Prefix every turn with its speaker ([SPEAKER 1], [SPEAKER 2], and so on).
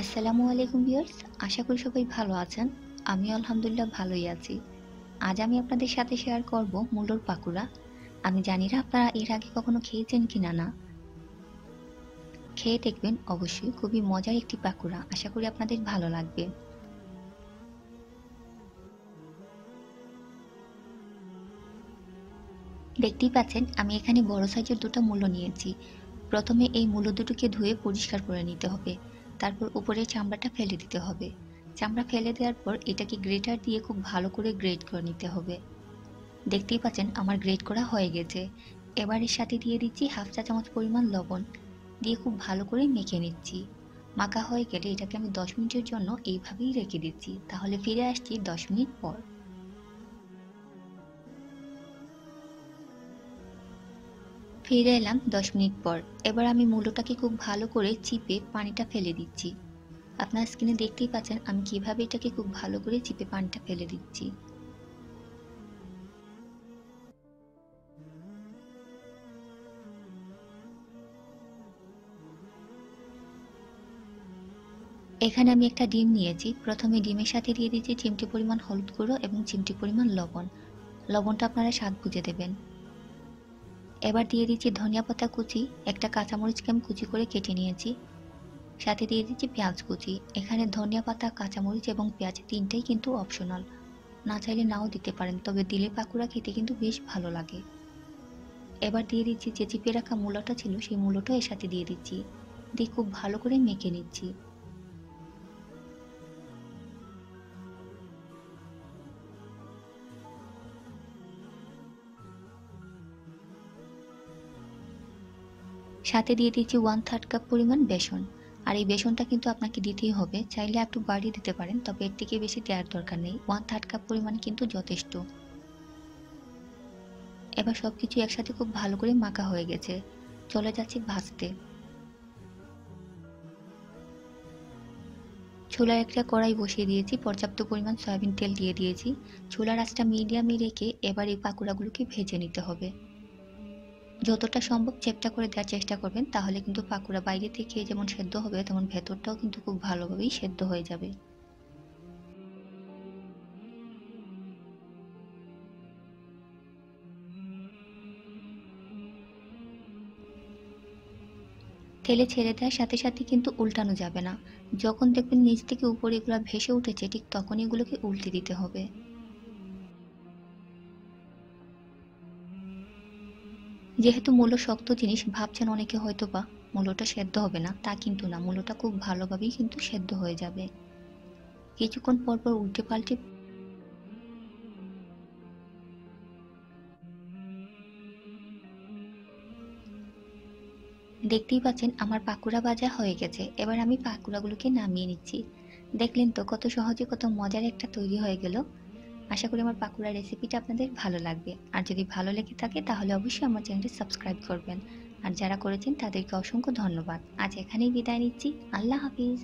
[SPEAKER 1] আসসালামু আলাইকুম ভিউয়ার্স, আশা করি সবাই ভালো আছেন। আমি আলহামদুলিল্লাহ ভালোই আছি। আজ আমি আপনাদের সাথে শেয়ার করব মুলোর পাকুড়া। আমি জানি না আপনারা এর আগে কখনো খেয়েছেন কিনা না। খেয়ে দেখবেন অবশ্যই, খুবই মজার একটি পাকুড়া। আশা করি আপনাদের ভালো লাগবে। দেখতেই পাচ্ছেন আমি এখানে বড় সাইজের দুটো মূলো নিয়েছি। প্রথমে এই মূলো দুটোকে ধুয়ে পরিষ্কার করে নিতে হবে। তারপর উপরের চামড়াটা ফেলে দিতে হবে। চামড়া ফেলে দেওয়ার পর এটাকে গ্রেটার দিয়ে খুব ভালো করে গ্রেট করে নিতে হবে। দেখতেই পাচ্ছেন আমার গ্রেট করা হয়ে গেছে। এবার এর সাথে দিয়ে দিচ্ছি হাফ চা চামচ পরিমাণ লবণ, দিয়ে খুব ভালো করে মেখে নিচ্ছি। মাখা হয়ে গেলে এটাকে আমি 10 মিনিটের জন্য এইভাবেই রেখে দিচ্ছি। তাহলে ফিরে আসছি 10 মিনিট পর। ফিরে এলাম 10 মিনিট পর। এবার আমি মূলোটাকে খুব ভালো করে চিপে পানিটা ফেলে দিচ্ছি। আপনার স্ক্রিনে দেখতেই পাচ্ছেন আমি কিভাবে এটাকে খুব ভালো করে চিপে পানিটা ফেলে দিচ্ছি। এখানে আমি একটা ডিম নিয়েছি। প্রথমে ডিমের সাথে দিয়ে দিচ্ছি চিমটি পরিমাণ হলুদ গুঁড়ো এবং চিমটি পরিমাণ লবণ। লবণটা আপনারা স্বাদ বুঝে দেবেন। এবার দিয়ে দিচ্ছি ধনিয়া পাতা কুচি, একটা কাঁচামরিচকে আমি কুচি করে কেটে নিয়েছি। সাথে দিয়ে দিচ্ছি পেঁয়াজ কুচি। এখানে ধনিয়া পাতা, কাঁচামরিচ এবং পেঁয়াজ তিনটেই কিন্তু অপশনাল। না চাইলে নাও দিতে পারেন, তবে দিলে পাকুড়া খেতে কিন্তু বেশ ভালো লাগে। এবার দিয়ে দিচ্ছি যে চিপে রাখা মূলাটা ছিল সেই মূলাটা এর সাথে দিয়ে দিচ্ছি। দিয়ে খুব ভালো করে মেখে নিচ্ছি। সাথে দিয়ে দিচ্ছি 1/3 কাপ পরিমাণ বেসন। আর এই বেসনটা কিন্তু আপনাকে দিতেই হবে, চাইলে একটু বাড়িয়ে দিতে পারেন, তবে এর থেকে বেশি দেওয়ার দরকার নেই। 1/3 কাপ পরিমাণ কিন্তু যথেষ্ট। এবার সবকিছু একসাথে খুব ভালো করে মাখা হয়ে গেছে। চলে যাচ্ছে ভাজতে। চুলায় একটা কড়াই বসিয়ে দিয়েছি, পর্যাপ্ত পরিমাণ সয়াবিন তেল দিয়ে দিয়েছি। চুলার আঁচটা মিডিয়ামে রেখে এবার এই পাকোড়াগুলোকে ভেজে নিতে হবে। যতটা সম্ভব চ্যাপ্টা করে দেওয়ার চেষ্টা করবেন, তাহলে কিন্তু পাকোড়া বাইরে থেকে যেমন সেদ্ধ হবে তেমন ভেতরটাও কিন্তু খুব ভালোভাবেই সেদ্ধ হয়ে যাবে। তেলে ছেড়ে দেওয়ার সাথে সাথে কিন্তু উল্টানো যাবে না। যখন দেখবেন নিচ থেকে উপরে এগুলো ভেসে উঠেছে, ঠিক তখন এগুলোকে উল্টে দিতে হবে। যেহেতু মূলো শক্ত জিনিস, ভাবছেন অনেকে হয়তোবা মূলোটা সেদ্ধ হবে না, তা কিন্তু না, মূলোটা খুব ভালোভাবেই কিন্তু সেদ্ধ হয়ে যাবে। কিছুক্ষণ পর পর উল্টে পাল্টে দেখতেই পাচ্ছেন আমার পাকুড়া ভাজা হয়ে গেছে। এবার আমি পাকুড়াগুলোকে নামিয়ে নিচ্ছি। দেখলেন তো কত সহজে কত মজার একটা তৈরি হয়ে গেল। আশা করি আমার পাকুড়া রেসিপিটা আপনাদের ভালো লাগবে। আর যদি ভালো লেগে থাকে তাহলে অবশ্যই আমার চ্যানেলটি সাবস্ক্রাইব করবেন। আর যারা করেছেন তাদেরকে অসংখ্য ধন্যবাদ। আজ এখানেই বিদায় নিচ্ছি। আল্লাহ হাফিজ।